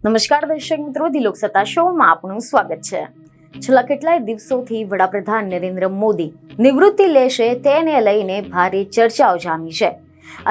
નમસ્કાર દર્શક મિત્રો, દિલોક સત્તા શોમાં આપનું સ્વાગત છે। છેલ્લા કેટલાય દિવસોથી વડાપ્રધાન નરેન્દ્ર મોદી નિવૃત્તિ લેશે તેને લઈને ભારે ચર્ચાઓ જામી છે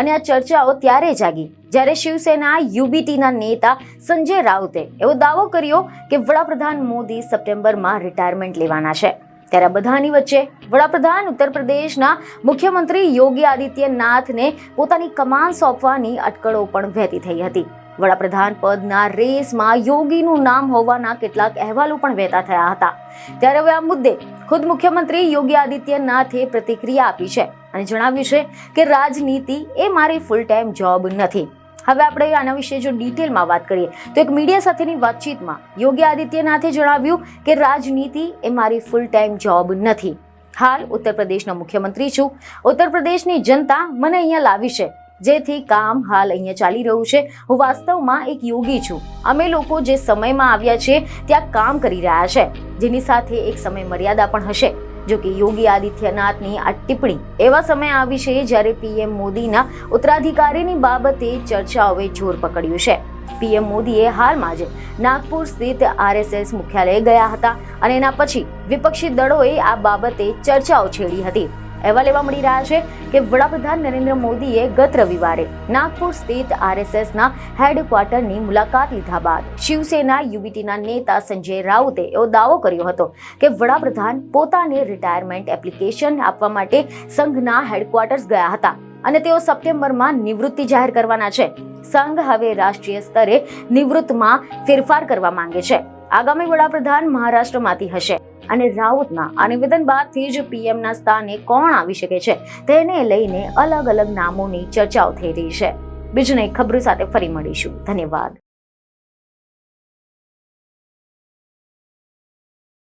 અને આ ચર્ચાઓ ત્યારે જાગી જ્યારે શિવસેના યુબીટીના નેતા સંજય રાઉતે એવો દાવો કર્યો કે વડાપ્રધાન મોદી સપ્ટેમ્બરમાં રિટાયરમેન્ટ લેવાના છે। ત્યારે આ બધાની વચ્ચે વડાપ્રધાન ઉત્તર પ્રદેશના મુખ્યમંત્રી યોગી આદિત્યનાથને પોતાની કમાન સોંપવાની અટકળો પણ વહેતી થઈ હતી। વડાપ્રધાન પદના રેસમાં યોગીનું નામ હોવાના કેટલાક અહેવાલો પણ વહેતા થયા હતા। ત્યારે હવે આ મુદ્દે ખુદ મુખ્યમંત્રી યોગી આદિત્યનાથે પ્રતિક્રિયા આપી છે અને જણાવ્યું છે કે રાજનીતિ એ મારી ફૂલ ટાઈમ જોબ નથી। હવે આપણે આના વિશે જો ડિટેલમાં વાત કરીએ તો એક મીડિયા સાથેની વાતચીતમાં યોગી આદિત્યનાથે જણાવ્યું કે રાજનીતિ એ મારી ફૂલ ટાઈમ જોબ નથી। હાલ ઉત્તર પ્રદેશના મુખ્યમંત્રી છું। ઉત્તર પ્રદેશની જનતા મને અહીંયા લાવી છે, જેથી કામ હાલ અહીંયા ચાલી રહ્યું છે। હું વાસ્તવમાં એક યોગી છું। અમે લોકો જે સમયમાં આવ્યા છે ત્યાં કામ કરી રહ્યા છે, જેની સાથે એક સમય મર્યાદા પણ હશે। જો કે યોગી આદિત્યનાથની આ ટિપ્પણી એવા સમય આવી છે જ્યારે પીએમ મોદીના ઉત્તરાધિકારીની બાબતે ચર્ચાઓએ જોર પકડ્યું છે। પીએમ મોદીએ હાલમાં જ નાગપુર સ્થિત આરએસએસ મુખ્યાલય ગયા હતા અને એના પછી વિપક્ષી દળોએ આ બાબતે ચર્ચાઓ છેડી હતી। અહેવાલ એવા મળી રહ્યા છે કે વડાપ્રધાન નરેન્દ્ર મોદીએ ગત રવિવારે નાગપુર સ્થિત આરએસએસના હેડક્વાર્ટરની મુલાકાત લીધા બાદ શિવસેના યુબીટીના નેતા સંજય રાઉતે એવો દાવો કર્યો હતો કે વડાપ્રધાન પોતાને રિટાયરમેન્ટ એપ્લિકેશન આપવા માટે સંઘના હેડક્વાર્ટર્સ ગયા હતા અને તેઓ સપ્ટેમ્બરમાં નિવૃત્તિ જાહેર કરવાના છે। સંઘ હવે રાષ્ટ્રીય સ્તરે નિવૃત્તમાં ફેરફાર કરવા માંગે છે। આગામી વડાપ્રધાન મહારાષ્ટ્રમાંથી હશે અને રાઉતના આ નિવેદન બાદથી જ પીએમના સ્થાને કોણ આવી શકે છે તેને લઈને અલગ અલગ નામોની ચર્ચાઓ થઈ રહી છે। બીજું નહીં, ખબરો સાથે ફરી મળીશું। ધન્યવાદ।